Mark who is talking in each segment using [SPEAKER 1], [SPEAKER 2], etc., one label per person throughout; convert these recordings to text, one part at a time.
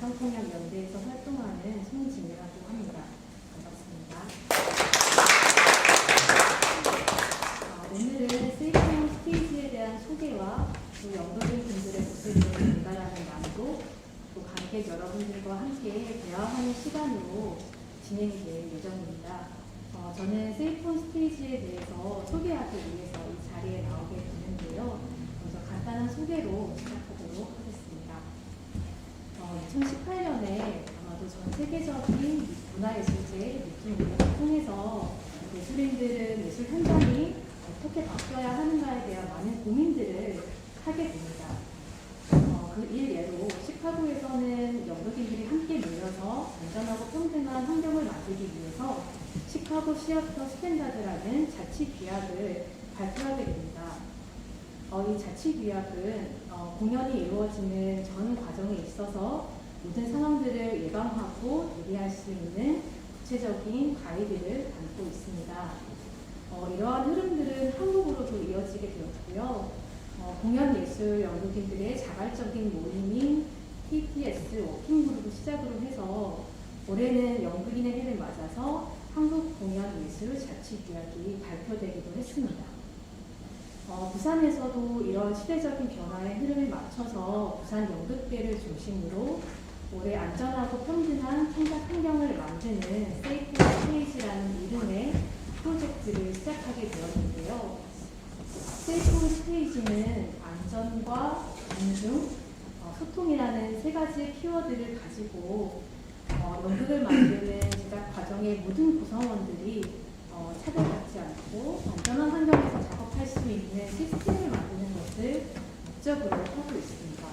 [SPEAKER 1] 감성통역연대에서 활동하는 송진이라고 합니다. 반갑습니다. 오늘은 세이프홈 스테이지에 대한 소개와 또 연구진 분들의 모습을 전달하는 낭독, 또 관객 여러분들과 함께 대화하는 시간으로 진행이 될 예정입니다. 저는 세이프홈 스테이지에 대해서 소개하기 위해서 이 자리에 나오게 되는데요. 먼저 간단한 소개로 시작하도록 하겠습니다. 2018년에 아마도 전 세계적인 문화예술제 미팅을 통해서 예술인들은 예술 현장이 어떻게 바뀌어야 하는가에 대한 많은 고민들을 하게 됩니다. 그 일례로 시카고에서는 연극인들이 함께 모여서 안전하고 평등한 환경을 만들기 위해서 시카고 시어터 스탠다드라는 자치규약을 발표하게 됩니다. 이 자치규약은 공연이 이루어지는 전 과정에 있어서 모든 상황들을 예방하고 대비할 수 있는 구체적인 가이드를 담고 있습니다. 이러한 흐름들은 한국으로도 이어지게 되었고요. 공연 예술 연극인들의 자발적인 모임인 TTS 워킹그룹을 시작으로 해서 올해는 연극인의 해를 맞아서 한국 공연 예술 자치규약이 발표되기도 했습니다. 부산에서도 이런 시대적인 변화의 흐름에 맞춰서 부산 연극계를 중심으로 올해 안전하고 평등한 창작 환경을 만드는 세이프 스테이지라는 이름의 프로젝트를 시작하게 되었는데요. 세이프 스테이지는 안전과 존중, 소통이라는 세 가지 키워드를 가지고 연극을 만드는 제작 과정의 모든 구성원들이 차별받지 않고 안전한 환경에서 작업할 수 있는 시스템을 만드는 것을 목적으로 하고 있습니다.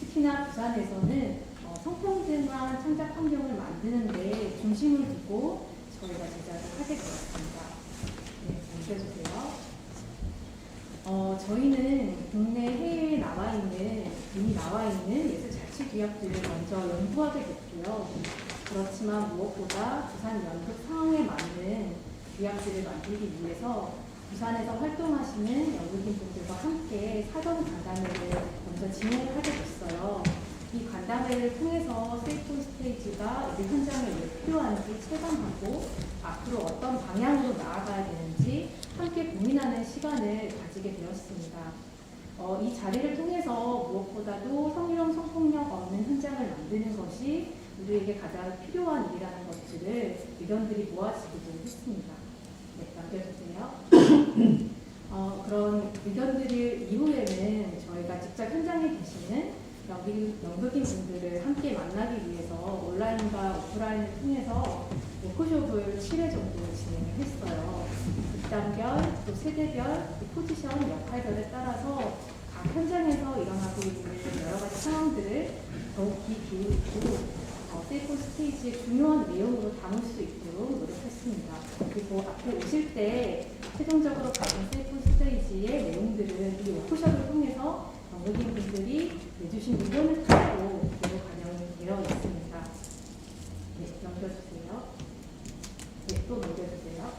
[SPEAKER 1] 특히나 부산에서는 성평등한 창작 환경을 만드는 데 중심을 두고 저희가 제작을 하게 되었습니다. 네, 넘겨주세요. 저희는 국내 해외에 이미 나와 있는 예술 자치 규약들을 먼저 연구하게 됐고요. 그렇지만 무엇보다 부산 연극 상황에 맞는 규약들을 만들기 위해서 부산에서 활동하시는 연극인분들과 함께 사전 간담회를 먼저 진행을 하게 됐어요. 이 간담회를 통해서 세이프 스테이지가 이 현장에 왜 필요한지 체감하고 앞으로 어떤 방향으로 나아가야 되는지 함께 고민하는 시간을 가지게 되었습니다. 이 자리를 통해서 무엇보다도 성희롱 성폭력 없는 현장을 만드는 것이 우리에게 가장 필요한 일이라는 것들을 의견들이 모아지기도 했습니다. 네, 남겨주세요. 그런 의견들 이후에는 저희가 직접 현장에 계시는 연극인 분들을 함께 만나기 위해서 온라인과 오프라인을 통해서 워크숍을 7회 정도 진행을 했어요. 극단별, 또 세대별, 또 포지션, 역할별에 따라서 각 현장에서 일어나고 있는 여러 가지 상황들을 더욱 깊이 기울이고 세이프 스테이지의 중요한 내용으로 담을 수 있도록 노력했습니다. 그리고 앞에 오실 때 최종적으로 가진 세이프 스테이지의 내용들은 이 워크숍을 통해서 연극인 분들이 내주신 의견을 가지고 그대로 반영이 되어 있습니다. 네, 넘겨주세요. 네, 또 넘겨주세요.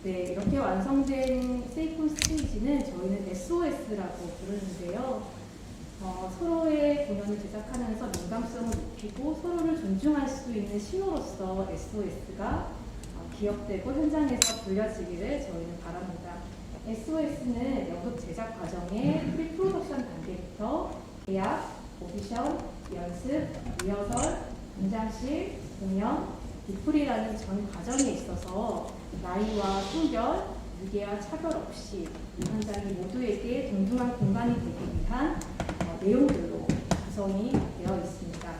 [SPEAKER 1] 네, 이렇게 완성된 세이프 스테이지는 저희는 SOS라고 부르는데요. 서로의 공연을 제작하면서 민감성을 높이고 서로를 존중할 수 있는 신호로서 SOS가 기억되고 현장에서 불려지기를 저희는 바랍니다. SOS는 연극 제작 과정의 프리프로덕션 단계부터 계약, 오디션, 연습, 리허설, 분장실, 공연, 디플이라는 전 과정에 있어서 나이와 성별, 유괴와 차별 없이 이 현장이 모두에게 동등한 공간이 되기 위한 내용들로 구성이 되어 있습니다.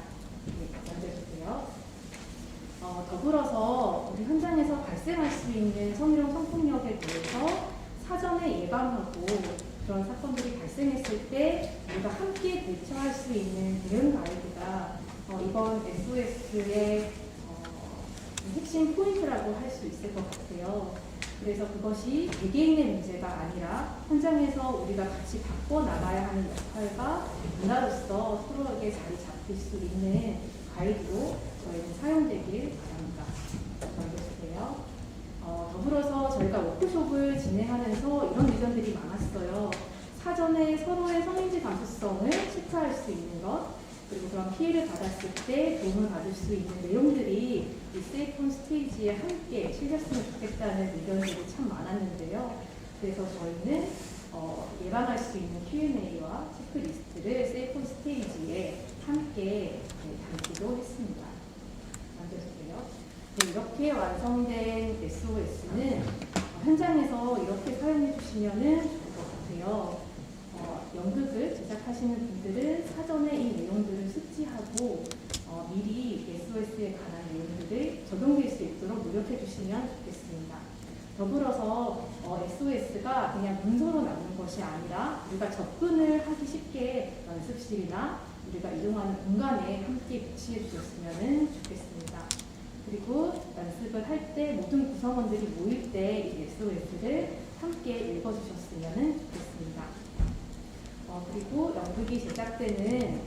[SPEAKER 1] 네, 넘겨주세요. 더불어서 우리 현장에서 발생할 수 있는 성희롱 성폭력에 대해서 사전에 예방하고 그런 사건들이 발생했을 때 우리가 함께 대처할 수 있는 대응 가이드가 이번 SOS의 핵심 포인트라고 할 수 있을 것 같아요. 그래서 그것이 개개인의 문제가 아니라 현장에서 우리가 같이 바꿔나가야 하는 역할과 문화로서 서로에게 자리 잡힐 수 있는 가이드로 저희는 사용되길 바랍니다. 알겠으세요? 더불어서 저희가 워크숍을 진행하면서 이런 의견들이 많았어요. 사전에 서로의 성인지 감수성을 체크할 수 있는 것, 그리고 그런 피해를 받았을 때 도움을 받을 수 있는 내용들이 이 세이프 스테이지에 함께 실렸으면 좋겠다는 의견들이 참 많았는데요. 그래서 저희는 예방할 수 있는 Q&A와 체크리스트를 세이프 스테이지에 함께 담기도 했습니다. 남겨주세요. 네, 이렇게 완성된 SOS는 현장에서 이렇게 사용해 주시면 좋을 것 같아요. 연극을 제작하시는 분들은 사전에 이 내용들을 숙지하고 주시면 좋겠습니다. 더불어서 SOS가 그냥 문서로 남는 것이 아니라 우리가 접근을 하기 쉽게 연습실이나 우리가 이동하는 공간에 함께 배치해 주셨으면 좋겠습니다. 그리고 연습을 할 때 모든 구성원들이 모일 때 이 SOS를 함께 읽어주셨으면 좋겠습니다. 그리고 연극이 제작되는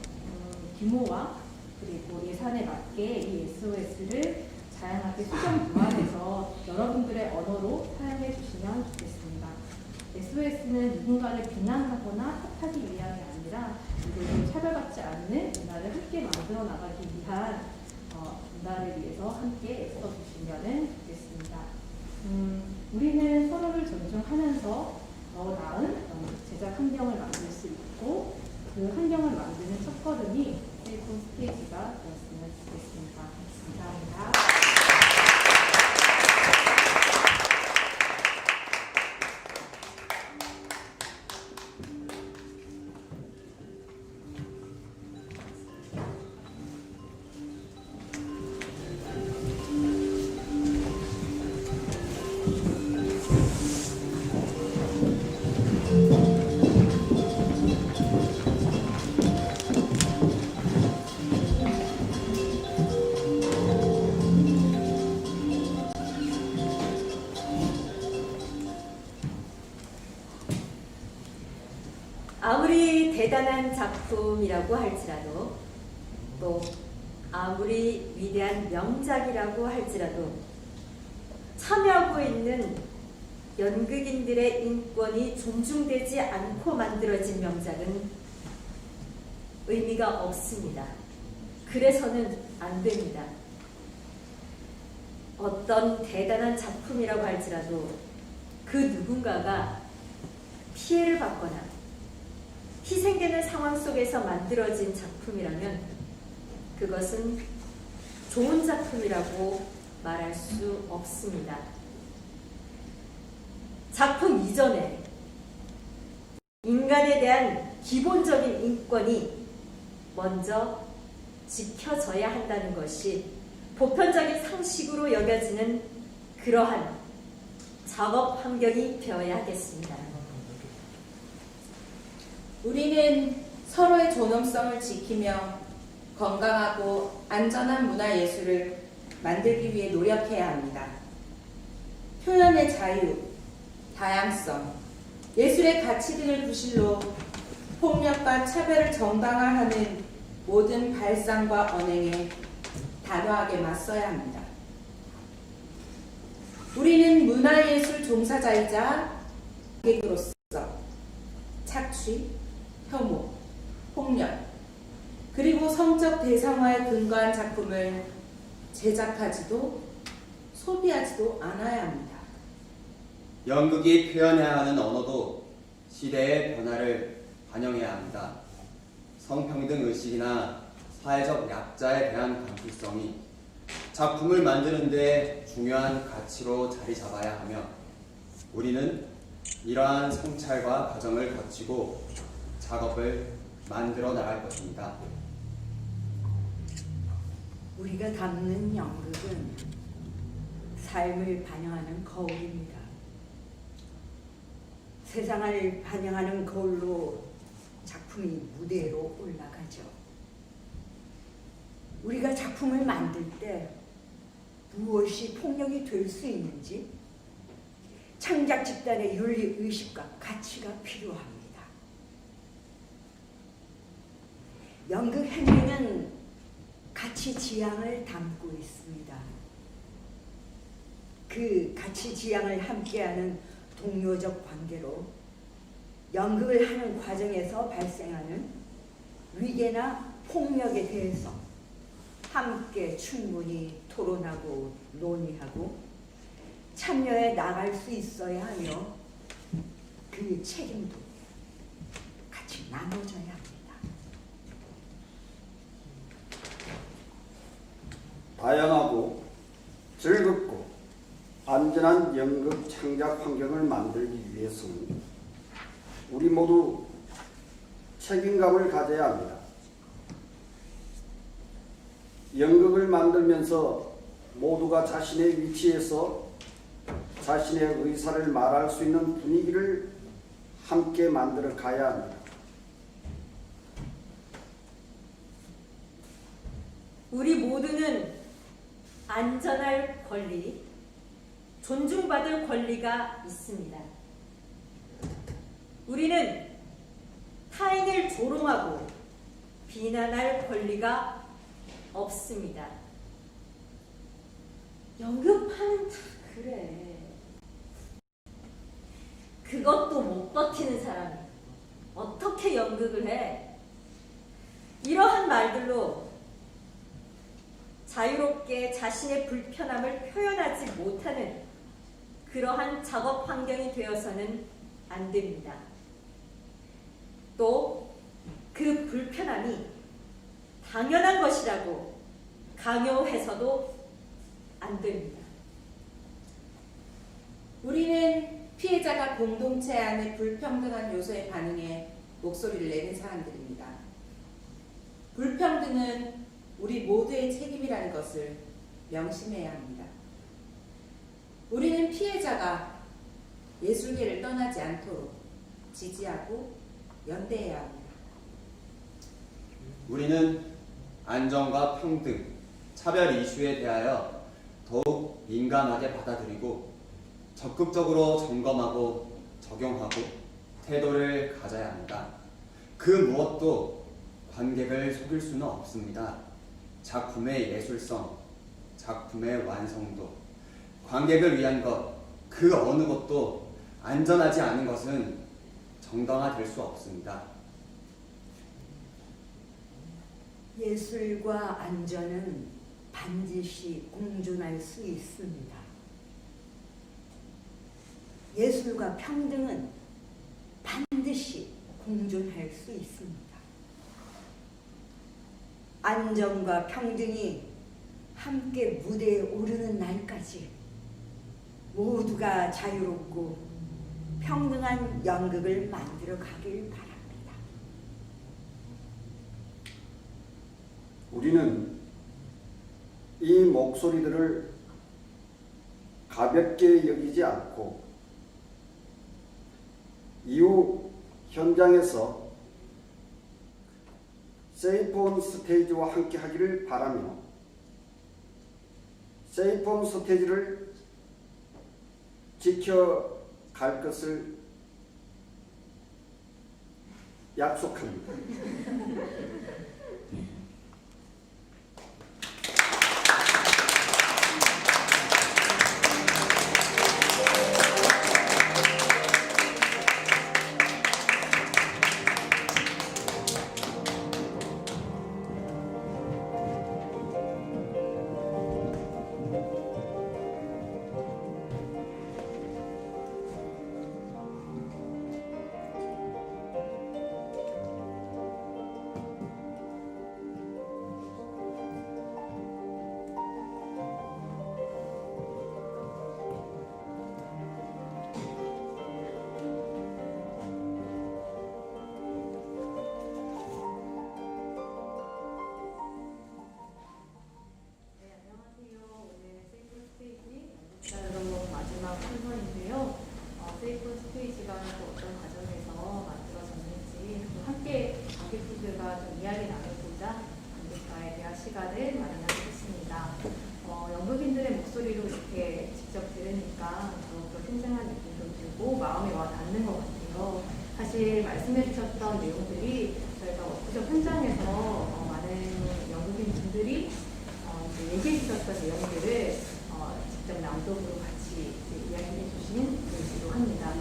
[SPEAKER 1] 규모와 그리고 예산에 맞게 이 SOS를 다양하게 수정 보완해서 여러분들의 언어로 사용해 주시면 좋겠습니다. SOS는 누군가를 비난하거나 탓하기 위함이 아니라 누구를 차별받지 않는 문화를 함께 만들어 나가기 위한 문화를 위해서 함께 애써 주시면 좋겠습니다. 우리는 서로를 존중하면서 더 나은 제작 환경을 만들 수 있고 그 환경을 만드는 첫걸음이 셀프 스테이지가 되었으면 좋겠습니다. 감사합니다.
[SPEAKER 2] 아무리 대단한 작품이라고 할지라도 또 아무리 위대한 명작이라고 할지라도 참여하고 있는 연극인들의 인권이 존중되지 않고 만들어진 명작은 의미가 없습니다. 그래서는 안 됩니다. 어떤 대단한 작품이라고 할지라도 그 누군가가 피해를 받거나 희생되는 상황 속에서 만들어진 작품이라면 그것은 좋은 작품이라고 말할 수 없습니다. 작품 이전에 인간에 대한 기본적인 인권이 먼저 지켜져야 한다는 것이 보편적인 상식으로 여겨지는 그러한 작업 환경이 되어야 하겠습니다.
[SPEAKER 3] 우리는 서로의 존엄성을 지키며 건강하고 안전한 문화예술을 만들기 위해 노력해야 합니다. 표현의 자유, 다양성, 예술의 가치 등을 구실로 폭력과 차별을 정당화하는 모든 발상과 언행에 단호하게 맞서야 합니다. 우리는 문화예술 종사자이자 관객으로서 착취, 혐오, 폭력, 그리고 성적 대상화에 근거한 작품을 제작하지도 소비하지도 않아야 합니다.
[SPEAKER 4] 연극이 표현해야 하는 언어도 시대의 변화를 반영해야 합니다. 성평등 의식이나 사회적 약자에 대한 감수성이 작품을 만드는 데 중요한 가치로 자리 잡아야 하며 우리는 이러한 성찰과 과정을 거치고 작업을 만들어 나갈 것입니다.
[SPEAKER 5] 우리가 담는 연극은 삶을 반영하는 거울입니다. 세상을 반영하는 거울로 작품이 무대로 올라가죠. 우리가 작품을 만들 때 무엇이 폭력이 될 수 있는지 창작 집단의 윤리 의식과 가치가 필요합니다. 연극 행위는 가치 지향을 담고 있습니다. 그 가치 지향을 함께하는 동료적 관계로 연극을 하는 과정에서 발생하는 위계나 폭력에 대해서 함께 충분히 토론하고 논의하고 참여해 나갈 수 있어야 하며 그 책임도 같이 나눠져야 합니다.
[SPEAKER 6] 다양하고 즐겁고 안전한 연극 창작 환경을 만들기 위해서는 우리 모두 책임감을 가져야 합니다. 연극을 만들면서 모두가 자신의 위치에서 자신의 의사를 말할 수 있는 분위기를 함께 만들어 가야 합니다.
[SPEAKER 2] 우리 모두는 안전할 권리, 존중받을 권리가 있습니다. 우리는 타인을 조롱하고 비난할 권리가 없습니다. 연극하는 다 그래. 그것도 못 버티는 사람이 어떻게 연극을 해? 이러한 말들로 자유롭게 자신의 불편함을 표현하지 못하는 그러한 작업 환경이 되어서는 안 됩니다. 또 그 불편함이 당연한 것이라고 강요해서도 안 됩니다.
[SPEAKER 3] 우리는 피해자가 공동체 안의 불평등한 요소에 반응해 목소리를 내는 사람들입니다. 불평등은 우리 모두의 책임이라는 것을 명심해야 합니다. 우리는 피해자가 예술계를 떠나지 않도록 지지하고 연대해야 합니다.
[SPEAKER 4] 우리는 안전과 평등, 차별 이슈에 대하여 더욱 민감하게 받아들이고 적극적으로 점검하고 적용하고 태도를 가져야 합니다. 그 무엇도 관객을 속일 수는 없습니다. 작품의 예술성, 작품의 완성도, 관객을 위한 것, 그 어느 것도 안전하지 않은 것은 정당화될 수 없습니다.
[SPEAKER 5] 예술과 안전은 반드시 공존할 수 있습니다. 예술과 평등은 반드시 공존할 수 있습니다. 안전과 평등이 함께 무대에 오르는 날까지 모두가 자유롭고 평등한 연극을 만들어 가길 바랍니다.
[SPEAKER 6] 우리는 이 목소리들을 가볍게 여기지 않고 이후 현장에서 세이프 온 스테이지와 함께 하기를 바라며 세이프 온 스테이지를 지켜갈 것을 약속합니다.
[SPEAKER 1] 순서인데요. 세이프 스테이지가 또 어떤 과정에서 만들어졌는지 또 함께 관객분들과 좀 이야기 나눠보자 관객과의 대화 시간을 마련하겠습니다. 연극인들의 목소리로 이렇게 직접 들으니까 더욱더 생생한 느낌도 들고 마음에 와 닿는 것 같아요. 사실 말씀해 주셨던 내용들이 저희가 워크숍 현장에서 많은 연극인 분들이 얘기해 주셨던 내용들을 직접 낭독으로 같이 이야기해 주신 글이기도 합니다.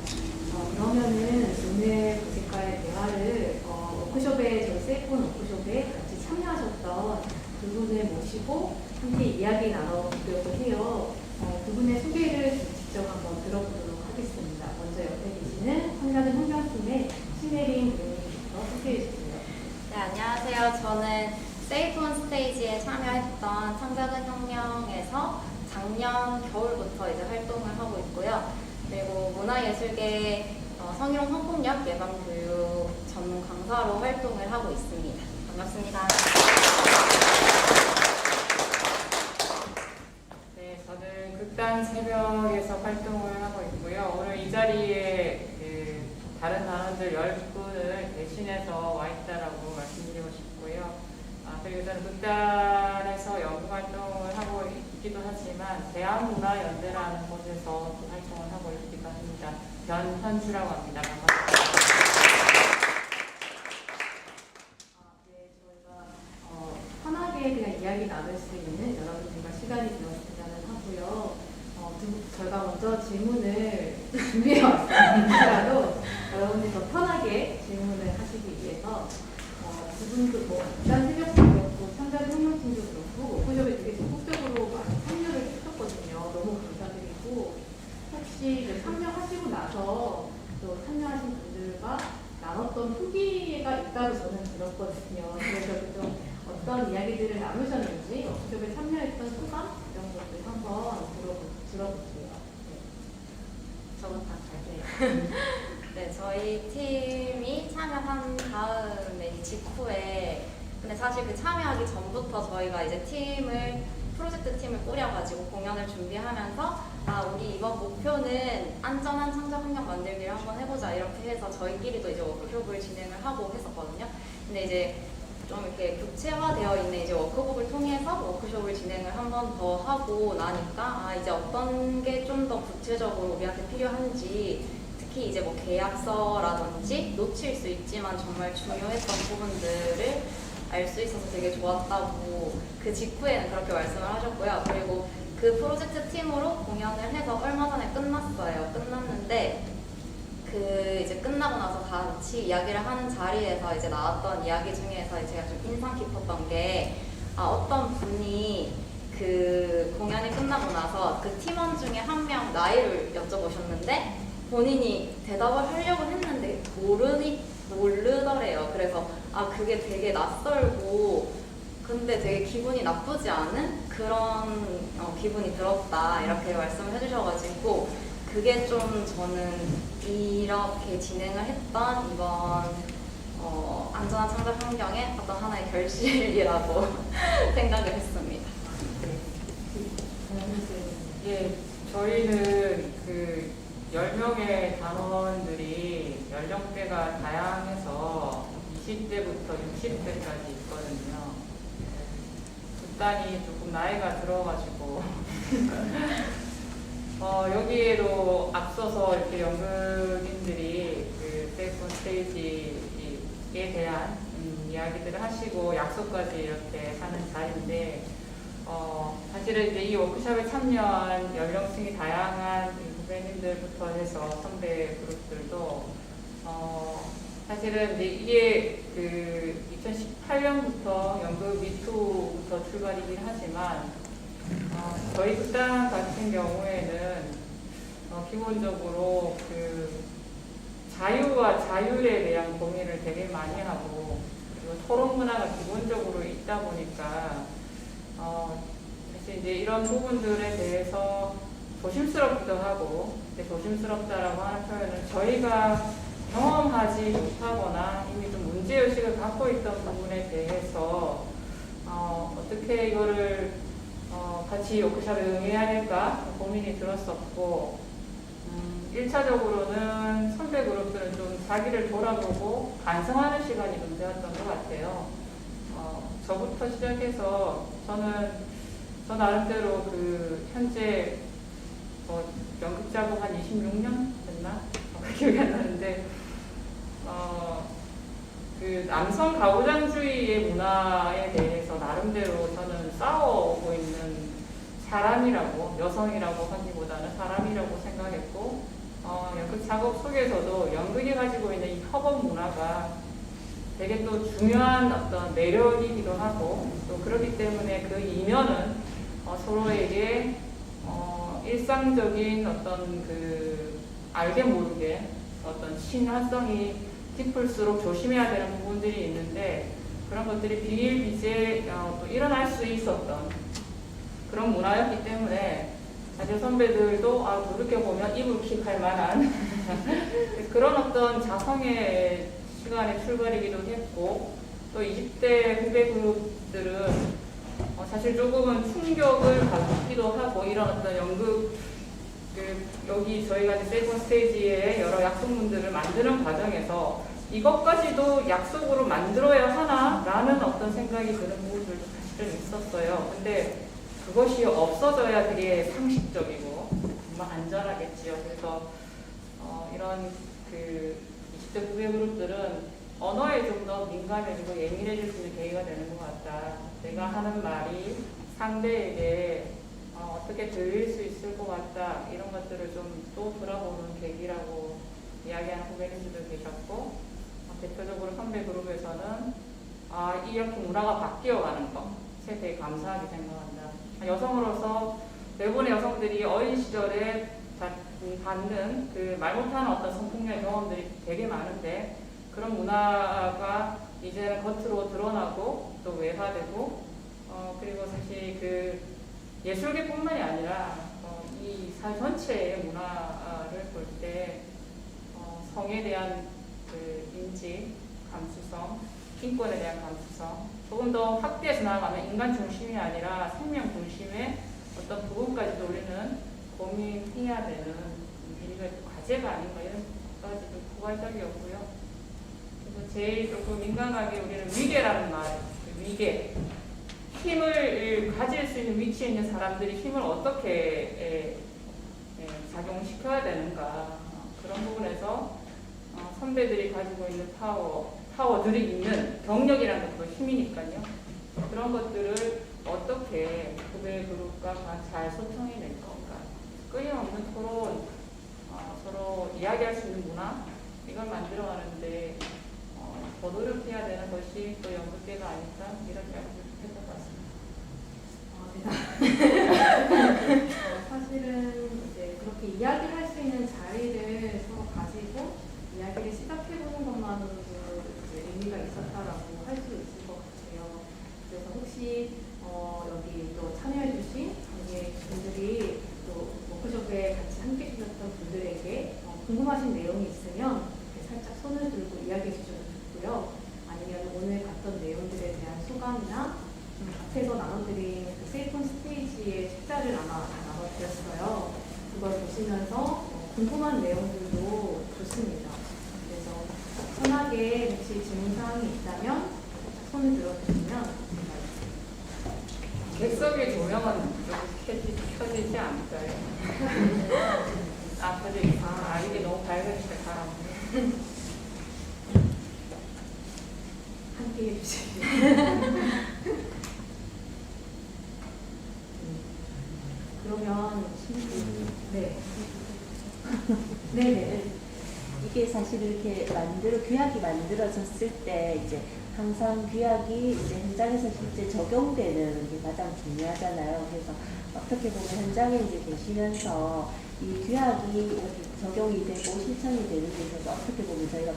[SPEAKER 1] 그러면은 오늘 교직과의 대화를 워크숍에 저희 세이프온 워크숍에 같이 참여하셨던 두 분을 모시고 함께 이야기 나눠보려고 해요. 두 분의 소개를 직접 한번 들어보도록 하겠습니다. 먼저 옆에 계시는 성작은 혁명팀의 신혜린 배우님부터 소개해 주세요.
[SPEAKER 7] 네, 안녕하세요. 저는 세이프온 스테이지에 참여했던 창작은 혁명에서 작년 겨울부터 이제 활동을 하고 있고요. 그리고 문화예술계 성희롱 성폭력 예방 교육 전문 강사로 활동을 하고 있습니다. 반갑습니다.
[SPEAKER 8] 집단에서 연구 활동을 하고 있기도 하지만 대한문화연대라는 곳에서 또 활동을 하고 있기도 합니다. 변현주라고 합니다. 반갑습니다.
[SPEAKER 1] 네, 저희가 편하게 그냥 이야기 나눌 수 있는 여러분들과 시간이 되었으면 하고요. 저희가 먼저 질문을 준비해 왔으니까도 여러분들이 더 편하게 질문을 하시기 위해서 두 분도 일단 새벽도 그렇고 참가자 혁명팀도 그렇고 워크숍에 되게 적극적으로 많이 참여를 해주셨거든요. 너무 감사드리고 혹시 참여하시고 나서 또 참여하신 분들과 나눴던 후기가 있다고 저는 들었거든요. 그래서 좀 어떤 이야기들을 나누셨는지 워크숍에 참여했던 소감 이런 것들 한번 들어볼게요.
[SPEAKER 7] 저부터 할게요. 네, 저희 팀이 참여한 다음에 이 직후에 근데 사실 그 참여하기 전부터 저희가 이제 프로젝트 팀을 꾸려가지고 공연을 준비하면서 우리 이번 목표는 안전한 창작 환경 만들기를 한번 해보자 이렇게 해서 저희끼리도 이제 워크숍을 진행을 하고 했었거든요. 근데 이제 좀 이렇게 구체화되어 있는 이제 워크북을 통해서 워크숍을 진행을 한 번 더 하고 나니까 이제 어떤 게 좀 더 구체적으로 우리한테 필요한지 특히 이제 뭐 계약서라든지 놓칠 수 있지만 정말 중요했던 부분들을 알 수 있어서 되게 좋았다고 그 직후에는 그렇게 말씀을 하셨고요. 그리고 그 프로젝트 팀으로 공연을 해서 얼마 전에 끝났어요. 끝났는데 그 이제 끝나고 나서 같이 이야기를 하는 자리에서 이제 나왔던 이야기 중에서 제가 좀 인상 깊었던 게 어떤 분이 그 공연이 끝나고 나서 그 팀원 중에 한 명 나이를 여쭤보셨는데 본인이 대답을 하려고 했는데 모르더래요. 그래서 그게 되게 낯설고 근데 되게 기분이 나쁘지 않은 그런 기분이 들었다 이렇게 말씀을 해주셔가지고 그게 좀 저는 이렇게 진행을 했던 이번 안전한 창작 환경의 어떤 하나의 결실이라고 생각을 했습니다.
[SPEAKER 8] 예, 저희는 그 10명의 단원들이 연령대가 다양해서 20대부터 60대까지 있거든요. 집단이 조금 나이가 들어가지고 여기에도 앞서서 이렇게 연극인들이 그 세이프 스테이지에 대한 이야기들을 하시고 약속까지 이렇게 하는 자리인데 사실은 이제 이 워크숍에 참여한 연령층이 다양한 후배님들부터 해서 선배 그룹들도 사실은 이게 그 2018년부터 연극 미투부터 출발이긴 하지만 저희 극단 같은 경우에는 기본적으로 그 자유와 자율에 대한 고민을 되게 많이 하고 그리고 토론 문화가 기본적으로 있다 보니까 사실 이제 이런 부분들에 대해서 조심스럽기도 하고 조심스럽다라고 하는 표현은 저희가 경험하지 못하거나 이미 좀 문제의식을 갖고 있던 부분에 대해서 어떻게 이거를 같이 워크숍에 응해야 될까 고민이 들었었고 1차적으로는 선배 그룹들은 좀 자기를 돌아보고 반성하는 시간이 좀 되었던 것 같아요. 저부터 시작해서 저 나름대로 그 현재 연극 작업 한 26년 됐나? 기억이 안 나는데 그 남성 가부장주의의 문화에 대해서 나름대로 저는 싸워오고 있는 사람이라고 여성이라고 하기보다는 사람이라고 생각했고 연극 작업 속에서도 연극이 가지고 있는 이 협업 문화가 되게 또 중요한 어떤 매력이기도 하고 또 그렇기 때문에 그 이면은 서로에게 일상적인 어떤 그 알게 모르게 어떤 친화성이 깊을수록 조심해야 되는 부분들이 있는데 그런 것들이 비일비재 또 일어날 수 있었던 그런 문화였기 때문에 사실 선배들도 돌이켜보면 이불킥할 만한 그런 어떤 자성의 시간의 출발이기도 했고 또 20대 후배 그룹들은 사실 조금은 충격을 받기도 하고 이런 어떤 연극 여기 저희가 이제 세이프 스테이지에 여러 약속문들을 만드는 과정에서 이것까지도 약속으로 만들어야 하나? 라는 어떤 생각이 드는 부분들도 사실 있었어요. 근데 그것이 없어져야 되게 상식적이고 정말 안전하겠지요. 그래서 이런 그 20대 후배 그룹들은 언어에 좀 더 민감해지고 예민해질 수 있는 계기가 되는 것 같다. 내가 하는 말이 상대에게 어떻게 들릴 수 있을 것 같다. 이런 것들을 좀 또 돌아보는 계기라고 이야기하는 후배님들도 계셨고, 대표적으로 선배 그룹에서는 이렇게 문화가 바뀌어가는 것에 되게 감사하게 생각한다. 여성으로서 대부분의 여성들이 어린 시절에 받는 그 말 못하는 어떤 성폭력의 경험들이 되게 많은데, 그런 문화가 이제는 겉으로 드러나고 또 외화되고, 그리고 사실 그 예술계뿐만이 아니라 이 사회 전체의 문화를 볼 때 성에 대한 그 인지, 감수성, 인권에 대한 감수성, 조금 더 확대해서 나아가면 인간 중심이 아니라 생명 중심의 어떤 부분까지도 우리는 고민해야 되는 우리가 과제가 아닌가, 이런 것까지 좀 포괄적이었고요. 그래서 제일 조금 민감하게 우리는 위계라는 말, 그 위계, 힘을 가질 수 있는 위치에 있는 사람들이 힘을 어떻게 작용시켜야 되는가, 그런 부분에서 선배들이 가지고 있는 파워들이 있는 경력이라는 것도 힘이니까요. 그런 것들을 어떻게 후배 그룹과 잘 소통해낼 건가, 끊임없는 토론, 서로 이야기할 수 있는 문화, 이걸 만들어가는데 더 노력해야 되는 것이 또 연극계가 아닐까, 이런 이야기를 했던 것 같습니다.
[SPEAKER 1] 사실은 이제 그렇게 이야기할 수 있는 자리를 서로 가지고 이야기를 시작해보는 것만으로도 이제 의미가 있었다라고 할 수 있을 것 같아요. 그래서 혹시 여기 또 참여해주신 관객분들이 또 워크숍에 같이 함께 해주셨던 분들에게 궁금하신 내용이 있으면 살짝 손을 들고 이야기해 주셔도 좋고요. 아니면 오늘 봤던 내용들에 대한 소감이나 앞에서 나눠드린 그 세이폰 스테이지의 책자를 아마 나눠드렸어요. 그걸 보시면서 궁금한 내용들도 좋습니다. 그래서 편하게 혹시 질문사항이 있다면 손을 들어주시면
[SPEAKER 8] 객석의 조명은 좀 켜지지 않을까요? 이게 너무 밝으니까 잘 안 보여요.
[SPEAKER 1] 함께 해주시고 그러면 네네.
[SPEAKER 2] 이게 사실 이렇게 규약이 만들어졌을 때 이제 항상 규약이 이제 현장에서 실제 적용되는 게 가장 중요하잖아요. 그래서 어떻게 보면 현장에 이제 계시면서 이 규약이 이렇게 적용이 되고 실천이 되는 데 있어서 어떻게 보면 저희가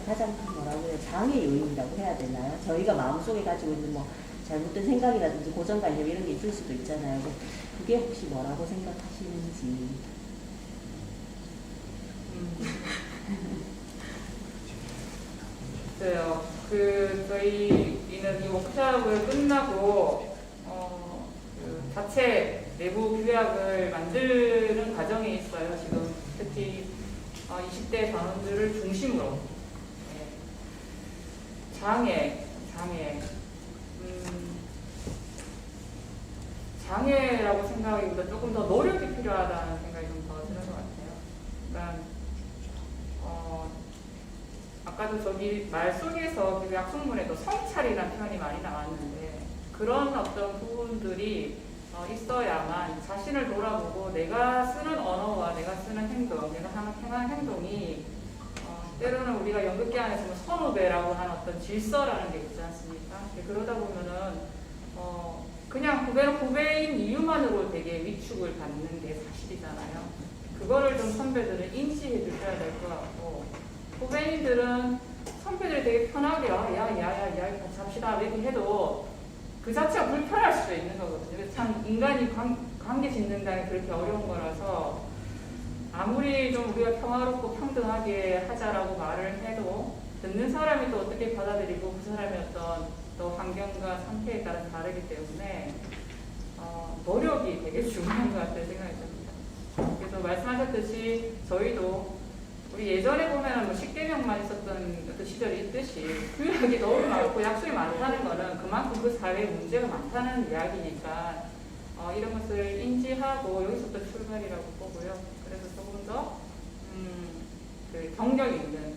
[SPEAKER 2] 가장 큰 뭐라고 해요? 장애 요인이라고 해야 되나요? 저희가 마음속에 가지고 있는 뭐 잘못된 생각이라든지 고정관념 이런 게 있을 수도 있잖아요. 그게 혹시 뭐라고 생각하시는지.
[SPEAKER 8] 글쎄요. 저희는 이 워크숍을 끝나고 자체 내부 규약을 만드는 과정에 있어요. 지금 특히 20대 단원들을 중심으로 장애라고 생각하기보다 조금 더 노력이 필요하다는 생각이 좀 더 드는 것 같아요. 그러니까 아까도 저기 말 속에서 그 약속문에도 성찰이라는 표현이 많이 나왔는데, 그런 어떤 부분들이 있어야만 자신을 돌아보고 내가 쓰는 언어와 내가 쓰는 행동, 내가 행하는 행동이 때로는 우리가 연극계 안에서 선후배라고 하는 어떤 질서라는 게 있지 않습니까? 그러다 보면은 그냥 후배는 후배인 이유만으로 되게 위축을 받는 게 사실이잖아요. 그거를 좀 선배들은 인지해 주셔야 될 것 같고, 후배님들은 선배들이 되게 편하게 야야야 같이 합시다 이렇게 해도 그 자체가 불편할 수도 있는 거거든요. 참 인간이 관계 짓는다는 게 그렇게 어려운 거라서, 아무리 좀 우리가 평화롭고 평등하게 하자라고 말을 해도 듣는 사람이 또 어떻게 받아들이고 그 사람의 어떤 또 환경과 상태에 따라 다르기 때문에 노력이 되게 중요한 것 같다는 생각이 듭니다. 그래서 말씀하셨듯이 저희도 우리 예전에 보면은 뭐 10개명만 있었던 어떤 시절이 있듯이 규약이 너무 많고 약속이 많다는 거는 그만큼 그 사회에 문제가 많다는 이야기니까 이런 것을 인지하고 여기서부터 출발이라고 보고요. 그래서 조금 더 그 경력 있는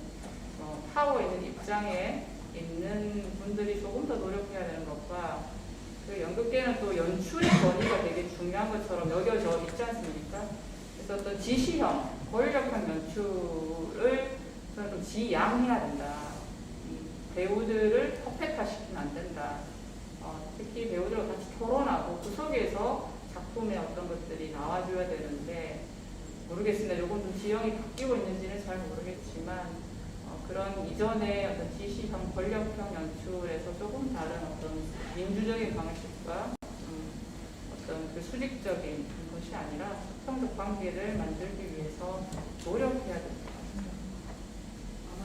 [SPEAKER 8] 파워 있는 입장에 있는 분들이 조금 더 노력해야 되는 것과 그 연극계는 또 연출의 권위가 되게 중요한 것처럼 여겨져 있지 않습니까? 그래서 어떤 지시형, 권력형 연출을 저는 좀 지양해야 된다. 배우들을 퍼펙트화시키면 안 된다. 특히 배우들과 같이 토론하고 그 속에서 작품의 어떤 것들이 나와줘야 되는데 모르겠습니다. 요건 좀 지형이 바뀌고 있는지는 잘 모르겠지만 그런 이전의 어떤 지시형, 권력형 연출에서 조금 다른 어떤 민주적인 방식과 어떤 그 수직적인 것이 아니라 수평적 관계를 만들기 위해서 노력해야 됩니다.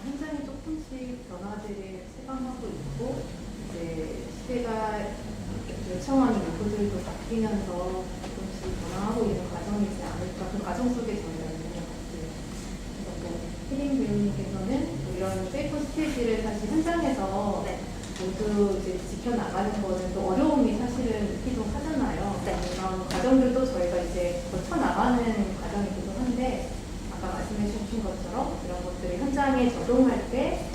[SPEAKER 1] 현장에 조금씩 변화들을 체감하고 있고 이제 시대가 요청하는 요구들도 바뀌면서 조금씩 변화하고 있는 과정이지 않을까 그 과정 속에 저희가 있는 것 같아요. 그래서 혜림 배우님께서는 이런 세이프 스테이지를 사실 현장에서 모두 이제 지켜나가는 거는 또 어려움이 사실은 있기도 하잖아요. 이런 과정들도 저희가 이제 거쳐나가는 과정이기도 한데 아까 말씀해 주신 것처럼 이런 것들이 현장에 적용할 때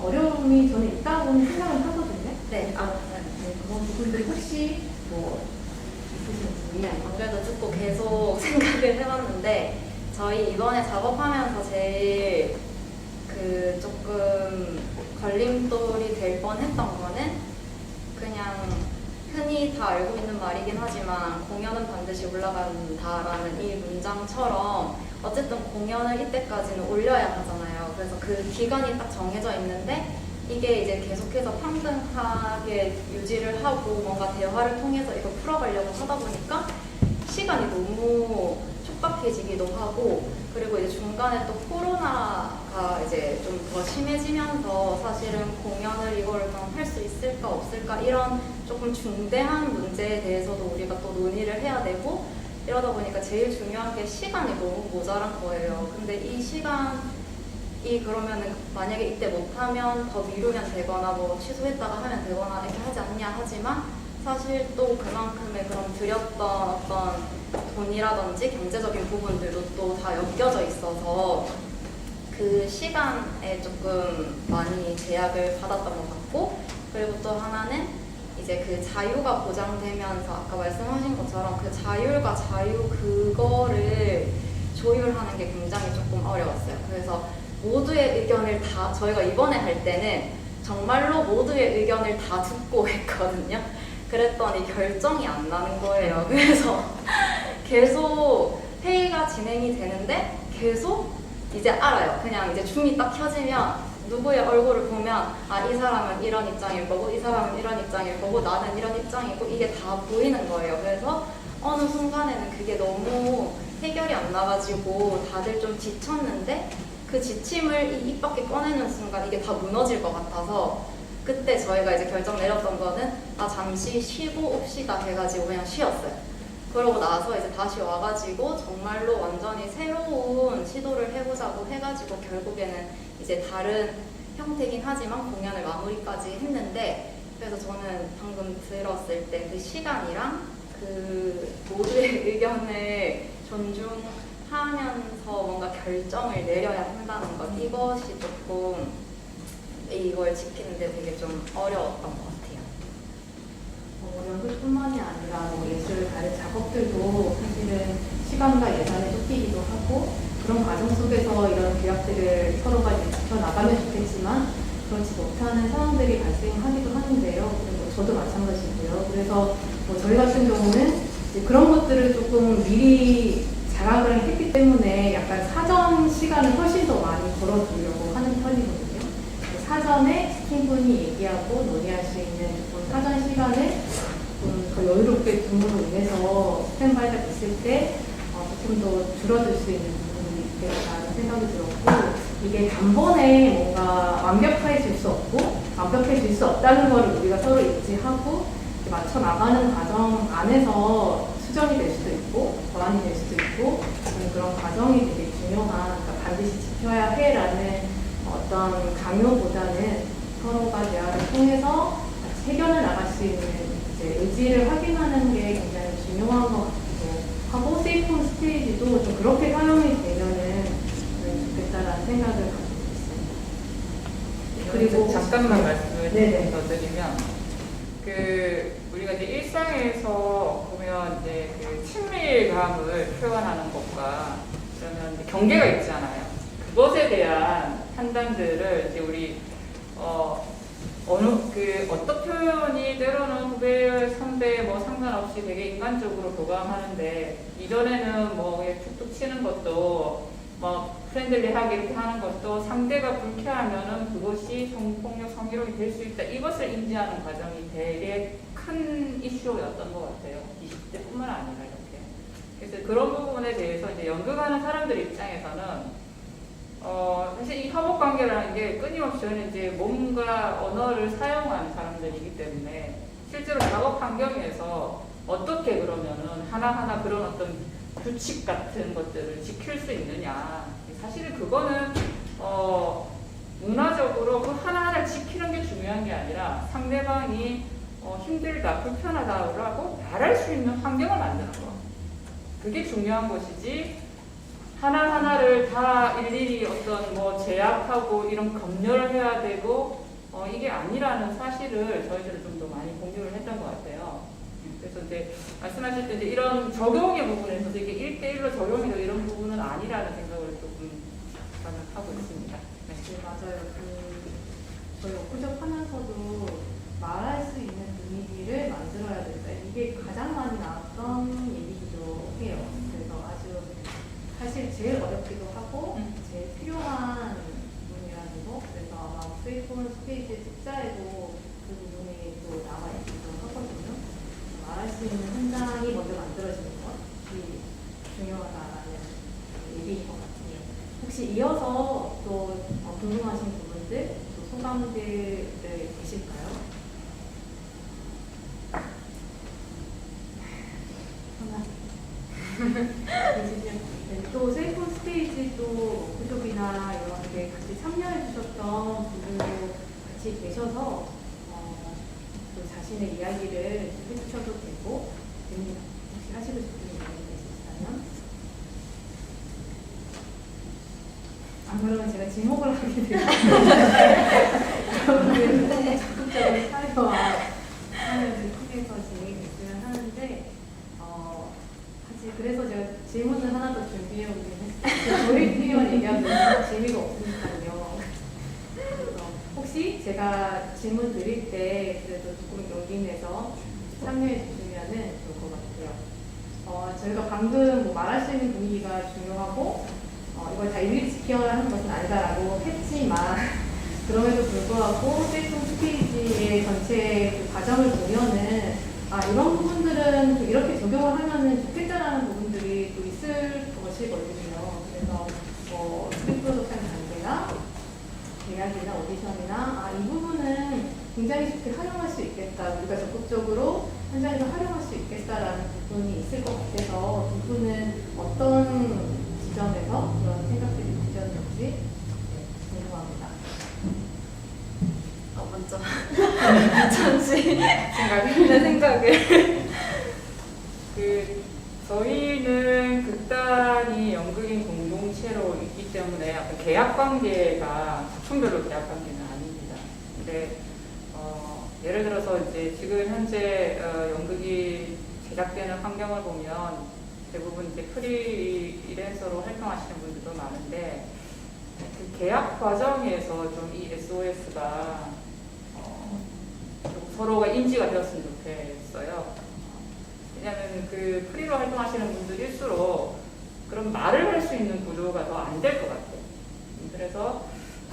[SPEAKER 1] 어려움이 저는 있다고는 생각을 하거든요. 그런 부분들이 혹시 뭐 있으신지
[SPEAKER 7] 안 그래도 듣고 계속 생각을 해봤는데 저희 이번에 작업하면서 제일 그 조금 걸림돌이 될 뻔했던 거는 그냥 흔히 다 알고 있는 말이긴 하지만 공연은 반드시 올라간다라는 이 문장처럼 어쨌든 공연을 이때까지는 올려야 하잖아요. 그래서 그 기간이 딱 정해져 있는데 이게 이제 계속해서 평등하게 유지를 하고 뭔가 대화를 통해서 이걸 풀어가려고 하다 보니까 시간이 너무 촉박해지기도 하고 그리고 이제 중간에 또 코로나가 이제 좀 더 심해지면서 사실은 공연을 이거를 할 수 있을까 없을까 이런 조금 중대한 문제에 대해서도 우리가 또 논의를 해야 되고 이러다 보니까 제일 중요한 게 시간이 너무 모자란 거예요. 근데 이 시간이 그러면은 만약에 이때 못하면 더 미루면 되거나 뭐 취소했다가 하면 되거나 이렇게 하지 않냐 하지만 사실 또 그만큼의 그런 들였던 어떤 돈이라든지 경제적인 부분들도 또 다 엮여져 있어서 그 시간에 조금 많이 제약을 받았던 것 같고 그리고 또 하나는 이제 그 자유가 보장되면서 아까 말씀하신 것처럼 그 자율과 자유 그거를 조율하는 게 굉장히 조금 어려웠어요. 그래서 모두의 의견을 다 저희가 이번에 할 때는 정말로 모두의 의견을 다 듣고 했거든요. 그랬더니 결정이 안 나는 거예요. 그래서 계속 회의가 진행이 되는데 계속 이제 알아요. 그냥 이제 줌이 딱 켜지면 누구의 얼굴을 보면 아, 이 사람은 이런 입장일 거고 이 사람은 이런 입장일 거고 나는 이런 입장이고 이게 다 보이는 거예요. 그래서 어느 순간에는 그게 너무 해결이 안 나가지고 다들 좀 지쳤는데 그 지침을 입 밖에 꺼내는 순간 이게 다 무너질 것 같아서 그때 저희가 이제 결정 내렸던 거는 아 잠시 쉬고 옵시다 해가지고 그냥 쉬었어요. 그러고 나서 이제 다시 와가지고 정말로 완전히 새로운 시도를 해보자고 해가지고 결국에는 이제 다른 형태긴 하지만 공연을 마무리까지 했는데 그래서 저는 방금 들었을 때 그 시간이랑 그 모두의 의견을 존중하면서 뭔가 결정을 내려야 한다는 것 이것이 조금 이걸 지키는데 되게 좀 어려웠던 것 같아요.
[SPEAKER 1] 연극뿐만이 아니라 뭐 예술을 다른 작업들도 사실은 시간과 예산에 쫓기기도 하고 그런 과정 속에서 이런 규약들을 서로가 이제 지켜나가면 좋겠지만 그렇지 못하는 상황들이 발생하기도 하는데요. 그리고 저도 마찬가지고요. 그래서 뭐 저희 같은 경우는 이제 그런 것들을 조금 미리 자각을 했기 때문에 약간 사전 시간을 훨씬 더 많이 걸어두려고 하는 편이거든요. 사전에 충분히 얘기하고 논의할 수 있는 사전 시간을 더 여유롭게 둠으로 인해서 스탠바이가 됐을 때 조금 더 줄어들 수 있는 부분이 있겠다는 생각이 들었고 이게 단번에 뭔가 완벽해질 수 없고 완벽해질 수 없다는 걸 우리가 서로 인지하고 맞춰 나가는 과정 안에서 수정이 될 수도 있고 보완이 될 수도 있고 그런 과정이 되게 중요한 그러니까 반드시 지켜야 해라는 어떤 강요보다는 서로가 대화를 통해서 같이 해결해 나갈 수 있는 이제 의지를 확인하는 게 굉장히 중요한 것 같기도 하고, 세이프 스테이지도 좀 그렇게 활용이 되면은 좋겠다라는 생각을 가지고 있습니다.
[SPEAKER 8] 그리고 잠깐만 말씀을
[SPEAKER 1] 네네.
[SPEAKER 8] 더 드리면, 우리가 이제 일상에서 보면 이제 그 친밀감을 표현하는 것과 그러면 이제 경계가 있잖아요. 그것에 대한 판단들을 이제 우리 어떤 표현이 때로는 후배, 선배 뭐 상관없이 되게 인간적으로 교감하는데, 이전에는 뭐 그냥 툭툭 치는 것도 뭐 프렌들리하게 이렇게 하는 것도 상대가 불쾌하면은 그것이 성폭력, 성희롱이 될 수 있다. 이것을 인지하는 과정이 되게 큰 이슈였던 것 같아요. 20대뿐만 아니라 이렇게. 그래서 그런 부분에 대해서 이제 연극하는 사람들 입장에서는 사실 이 협업 관계라는 게 끊임없이 저는 이제 몸과 언어를 사용하는 사람들이기 때문에 실제로 작업 환경에서 어떻게 그러면은 하나하나 그런 어떤 규칙 같은 것들을 지킬 수 있느냐. 사실은 그거는 문화적으로 그 하나하나 지키는 게 중요한 게 아니라 상대방이 힘들다, 불편하다라고 말할 수 있는 환경을 만드는 거. 그게 중요한 것이지, 하나하나를 다 일일이 어떤 뭐 제약하고 이런 검열을 해야 되고 이게 아니라는 사실을 저희들은 좀 더 많이 공유를 했던 것 같아요. 그래서 이제 말씀하실 때 이제 이런 적용의 부분에서 이게 1대1로 적용이 되고 이런 부분은 아니라는 생각을 조금 저는 하고 있습니다. 네.
[SPEAKER 1] 네, 맞아요. 저희 워크숍 하면서도 말할 수 있는 분위기를 만들어야 된다. 이게 가장 많이 나왔던 얘기기도 해요. 그래서 아주 사실 제일 어렵기도 하고 제일 필요한 부분이라는 거. 그래서 아마 세이프 스테이지 특자에도 그 부분이 또 나와 있기도 하거든요. 말할 수 있는 현장이 먼저 만들어지는 것이 중요하다라는 얘기인 것 같아요. 혹시 이어서 또 궁금하신 부분들, 또 소감들 계실까요? 또 세이프 스테이지 또 워크숍이나 이런 데 같이 참여해 주셨던 분들도 같이 계셔서 또 자신의 이야기를 해주셔도 되고 됩니다. 혹시 하시고 싶은 이야기가 있으시다면? 안 그러면 제가 지목을 하게 돼요. 여러분들 적극적으로 참여를 통해서 진행이 됐으면 하는데 그래서 제가 질문을 하나 더 준비해 오긴 했어요. 저희끼리만 얘기하면 재미가 없으니까요. 그래서 혹시 제가 질문 드릴 때 그래도 조금 용기 내서 참여해 주시면은 좋을 것 같아요. 저희가 방금 뭐 말할 수 있는 분위기가 중요하고 이걸 다 일일이 지켜야 하는 것은 아니다라고 했지만 그럼에도 불구하고 세이프 스테이지의 전체 그 과정을 보면은 이런 부분들은 좀 이렇게 적용을 하면은 좋겠다라는 부분들이 또 있을 것이거든요. 그래서 스크립 프로덕션 단계나 계약이나 오디션이나 이 부분은 굉장히 좋게 활용할 수 있겠다. 우리가 적극적으로 현장에서 활용할 수 있겠다라는 부분이 있을 것 같아서 두 분은 어떤 지점에서 그런 생각들이 드셨는지 궁금합니다.
[SPEAKER 7] 먼저 잠시 내 생각을
[SPEAKER 8] 저희는 극단이 연극인 공동체로 있기 때문에 약간 계약 관계가 작품별로 계약 관계는 아닙니다. 근데 예를 들어서 이제 지금 현재 연극이 제작되는 환경을 보면 대부분 이제 프리랜서로 활동하시는 분들도 많은데 그 계약 과정에서 좀 이 SOS가 서로가 인지가 되었으면 좋겠어요. 왜냐하면 그 프리로 활동하시는 분들일수록 그런 말을 할 수 있는 구조가 더 안 될 것 같아요. 그래서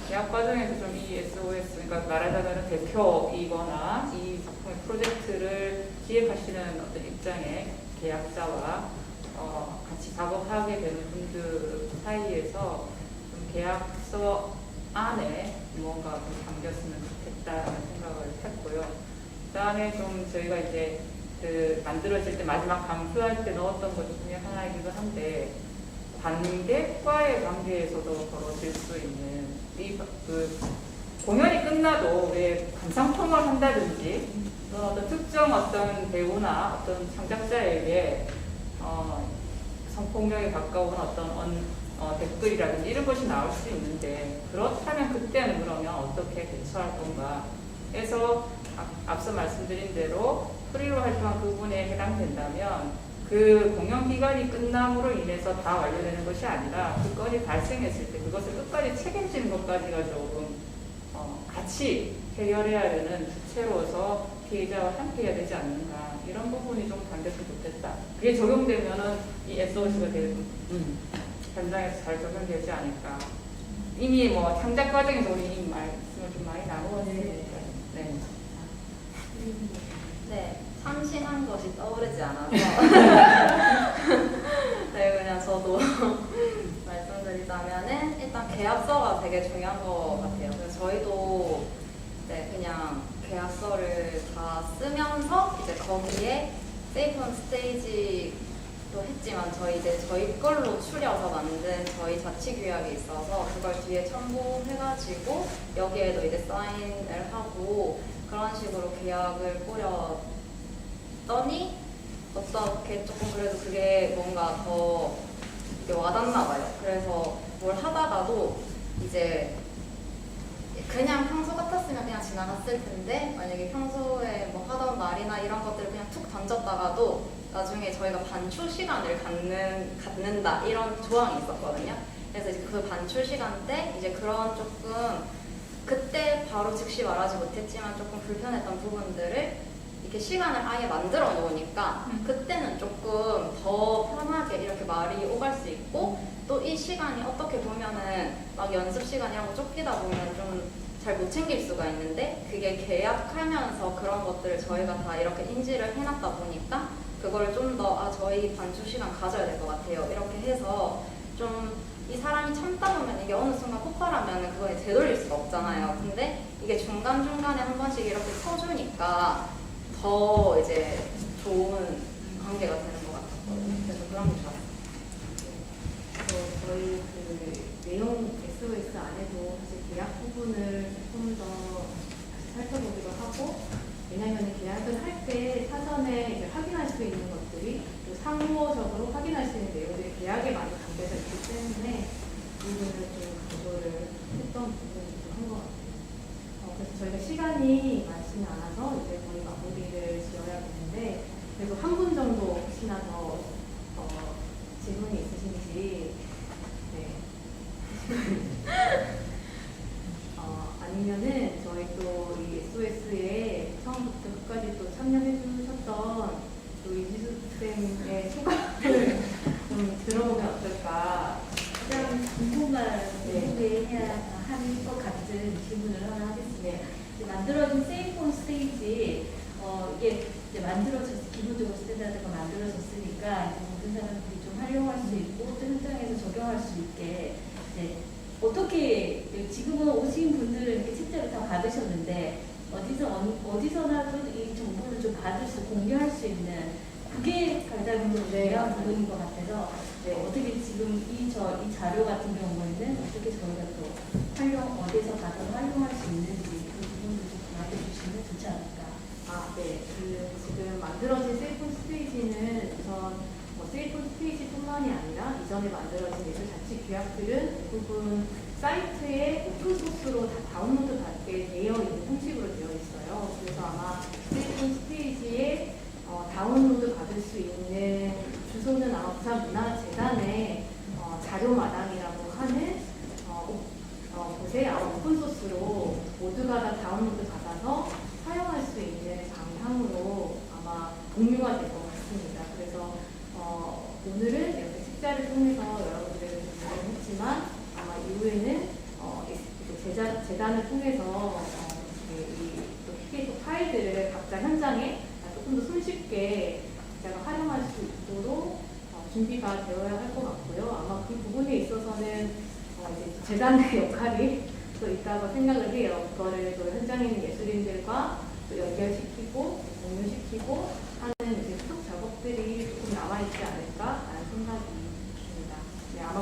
[SPEAKER 8] 계약 과정에서 좀 이 SOS, 그러니까 말하자면 대표이거나 이 작품의 프로젝트를 기획하시는 어떤 입장의 계약자와 같이 작업하게 되는 분들 사이에서 좀 계약서 안에 뭔가 좀 담겼으면 좋겠다는 생각을 했고요. 그 다음에 좀 저희가 이제 만들어질 때 마지막 감수할 때 넣었던 것 중에 하나이기도 한데 관객과의 관계에서도 벌어질 수 있는 그 공연이 끝나도 왜 감상평을 한다든지 어떤 특정 어떤 배우나 어떤 창작자에게 성폭력에 가까운 어떤 댓글이라든지 이런 것이 나올 수 있는데, 그렇다면 그때는 그러면 어떻게 대처할 건가 해서 앞서 말씀드린 대로 프리로 활동한 그분에 해당된다면 그 공연 기간이 끝남으로 인해서 다 완료되는 것이 아니라 그 건이 발생했을 때 그것을 끝까지 책임지는 것까지가 조금 같이 해결해야 되는 주체로서 피해자와 함께 해야 되지 않는가, 이런 부분이 좀 반겼으면 좋겠다. 그게 적용되면은 이 SOS가 현장에서 잘 적용되지 않을까. 이미 뭐 창작 과정에서 우리 이미 말씀을 좀 많이 나누었으니까. 네.
[SPEAKER 7] 네, 참신한 것이 떠오르지 않아서 네, 그냥 저도 말씀드리자면은 일단 계약서가 되게 중요한 것 같아요. 그래서 저희도 네, 그냥 계약서를 다 쓰면서 이제 거기에 세이프 온 스테이지도 했지만 저희 걸로 추려서 만든 저희 자치 규약이 있어서 그걸 뒤에 첨부해가지고 여기에도 이제 사인을 하고 그런 식으로 계약을 꾸렸더니 어떻게 조금 그래도 그게 뭔가 더 이게 와닿나 봐요. 그래서 뭘 하다가도 이제 그냥 평소 같았으면 그냥 지나갔을 텐데, 만약에 평소에 뭐 하던 말이나 이런 것들을 그냥 툭 던졌다가도 나중에 저희가 반출 시간을 갖는다 이런 조항이 있었거든요. 그래서 이제 그 반출 시간 때 이제 그런 조금 그때 바로 즉시 말하지 못했지만 조금 불편했던 부분들을 이렇게 시간을 아예 만들어 놓으니까 그때는 조금 더 편하게 이렇게 말이 오갈 수 있고, 또 이 시간이 어떻게 보면은 막 연습 시간이라고 쫓기다 보면 좀 잘 못 챙길 수가 있는데, 그게 계약하면서 그런 것들을 저희가 다 이렇게 인지를 해놨다 보니까 그걸 좀 더 저희 반출 시간 가져야 될 것 같아요 이렇게 해서 좀 이 사람이 참다 보면 이게 어느 순간 폭발하면 그거에 되돌릴 수가 없잖아요. 근데 이게 중간중간에 한 번씩 이렇게 터주니까 더 이제 좋은 관계가 되는 것 같았거든요. 그래서 그런 게 좋았어요.
[SPEAKER 1] 저희 그 내용 SOS 안에도 사실 계약 부분을 조금 더 살펴보기도 하고, 왜냐하면 계약을 할 때 사전에 이제 확인할 수 있는 것들이 또 상호적으로 확인할 수 있는 내용들이 계약에 많이 담겨져 있기 때문에 이 부분을 좀 강조를 했던 부분이기도 한 것 같아요. 그래서 저희가 시간이 많지는 않아서 이제 거의 마무리를 지어야 되는데, 그래도 한 분 정도 혹시나 더 질문이 있으신지. 네. 아니면은 저희 또 이 SOS에 처음부터 끝까지 또 참여해 주셨던 또 이지수 쌤의 소감을 좀 들어보면 어떨까.
[SPEAKER 2] 가장 궁금한 궁금해야 할 것 같은 질문을 하나 하겠습니다. 만들어진 세이프 온 스테이지 이게 이제 만들어졌 기본적으로 스탠다드가 만들어졌으니까 모든 사람들이 좀 활용할 수 있고 또 현장에서 적용할 수 있게 이제 어떻게 지금은 오신 분들은 이렇게 책자를 다 받으셨는데 어디서나도 이 정보를 좀 받을 수 공유할 수 있는 그게 가장 중요한 부분인 것 같아서 어떻게 지금 이 자료 같은 경우에는 어떻게 저희가 또 어디서 가서 활용할 수 있는지 그 부분을 좀 알려주시면 좋지 않을까.
[SPEAKER 1] 네. 지금 만들어진 세이프 스테이지는 우선 세이프 스테이지뿐만이 아니라 이전에 만들어진 예술 자치 규약들은 대부분 사이트에 오픈소스로 다 다운로드 받게 되어 있는 형식으로 되어 있어요. 그래서 아마 세이프 스테이지에 다운로드 받을 수 있는 주소는 아마 부산문화재단의 자료마당이라고 하는 곳에 아마 오픈소스로 모두가 다 다운로드 받아서 사용할 수 있는 방향으로 아마 공유가 될 것 같습니다. 그래서 오늘은 이렇게 책자를 통해서 여러분들에게 전달을 했지만 아마 이후에는 재단을 통해서 또 PDF 파일들을 각자 현장에 조금 더 손쉽게 각자가 활용할 수 있도록 준비가 되어야 할 것 같고요. 아마 그 부분에 있어서는 이제 재단의 역할이 또 있다고 생각을 해요. 그거를 또 현장에 있는 예술인들과 또 연결시키고 공유시키고 하는 이제 후속 작업들이 조금 남아있지 않을까라는 생각이 듭니다. 네, 아마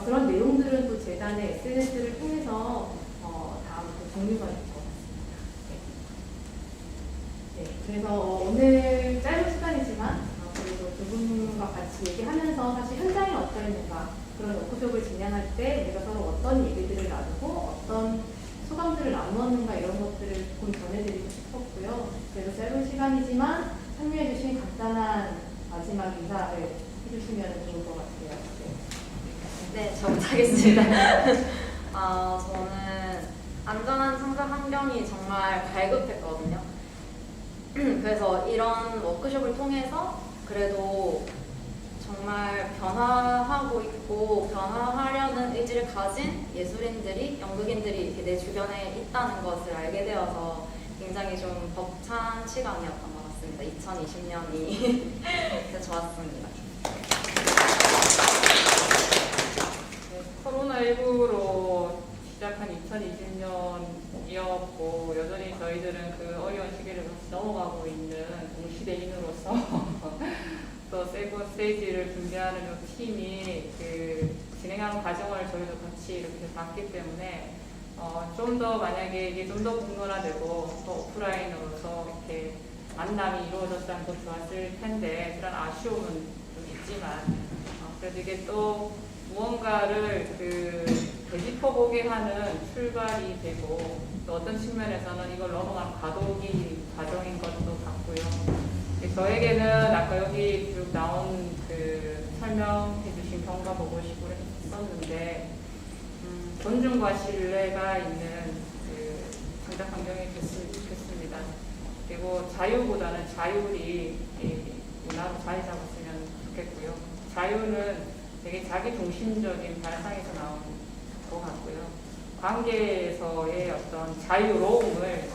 [SPEAKER 1] 재단의 SNS를 통해서 다음부터 공유가 될 것 같습니다. 네, 그래서 오늘 짧은 시간이지만 그래도 두 분과 같이 얘기하면서 사실 현장이 어떠했는가, 그런 워크숍을 진행할 때 우리가 서로 어떤 얘기들을 나누고 어떤 소감들을 나누었는가, 이런 것들을 조금 전해드리고 싶었고요. 그래서 짧은 시간이지만 참여해주신 간단한 마지막 인사를 해주시면 좋을 것 같아요.
[SPEAKER 7] 네, 저부터 하겠습니다. 저는 안전한 창작 환경이 정말 갈급했거든요. 그래서 이런 워크숍을 통해서 그래도 정말 변화하고 있고 변화하려는 의지를 가진 예술인들이, 연극인들이 이렇게 내 주변에 있다는 것을 알게 되어서 굉장히 좀 벅찬 시간이었던 것 같습니다. 2020년이 좋았습니다.
[SPEAKER 8] 코로나19로 시작한 2020년이었고 여전히 저희들은 그 어려운 시기를 넘어가고 있는 동시대인으로서 또 세븐 스테이지를 준비하는 이 팀이 그 진행하는 과정을 저희도 같이 이렇게 봤기 때문에 좀 더 만약에 이게 좀 더 공론화되고 또 오프라인으로서 이렇게 만남이 이루어졌다면 더 좋았을 텐데 그런 아쉬움은 좀 있지만 그래도 이게 또 무언가를 되짚어보게 하는 출발이 되고 또 어떤 측면에서는 이걸 넘어가는 과도기 과정인 것도 같고요. 저에게는 아까 여기 쭉 나온 설명해주신 경과 보고 싶고 했었는데 존중과 신뢰가 있는 창작 환경이 됐으면 좋겠습니다. 그리고 자유보다는 자율이 문화로 자리 잡았으면 좋겠고요. 자유는 되게 자기 중심적인 발상에서 나온 것 같고요. 관계에서의 어떤 자유로움을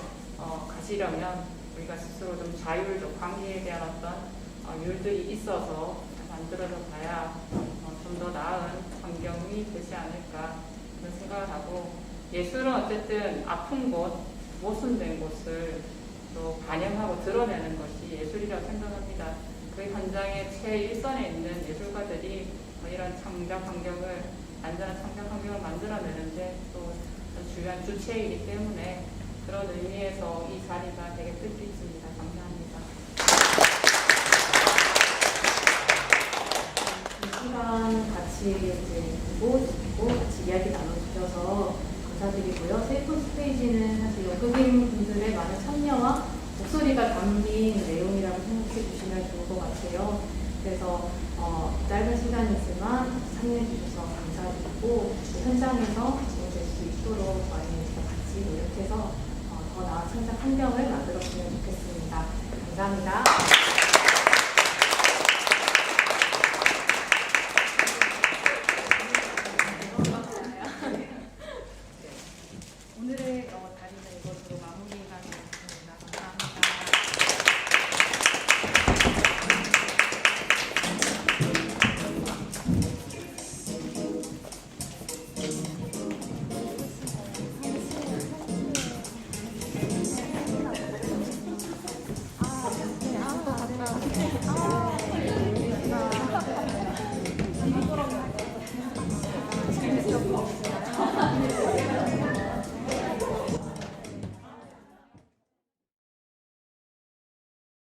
[SPEAKER 8] 가지려면 우리가 스스로 좀 자율적 관계에 대한 어떤 율들이 있어서 만들어져 봐야 좀 더 나은 환경이 되지 않을까 그런 생각을 하고, 예술은 어쨌든 아픈 곳, 모순된 곳을 또 반영하고 드러내는 것이 예술이라고 생각합니다. 그 현장의 최일선에 있는 예술가들이 이런 창작 환경을, 안전한 창작 환경을 만들어내는데 또 중요한 주체이기 때문에 그런 의미에서 이 자리가 되게 뜻깊습니다. 감사합니다.
[SPEAKER 1] 이 시간 같이 보고 듣고 같이 이야기 나눠주셔서 감사드리고요. 세이프 스테이지는 사실 연극인 분들의 많은 참여와 목소리가 담긴 내용이라고 생각해 주시면 좋을 것 같아요. 그래서 짧은 시간이지만 참여해 주셔서 감사드리고 현장에서 될 수 있도록 많이 같이 노력해서 더 나은 창작 환경을 만들었으면 좋겠습니다. 감사합니다.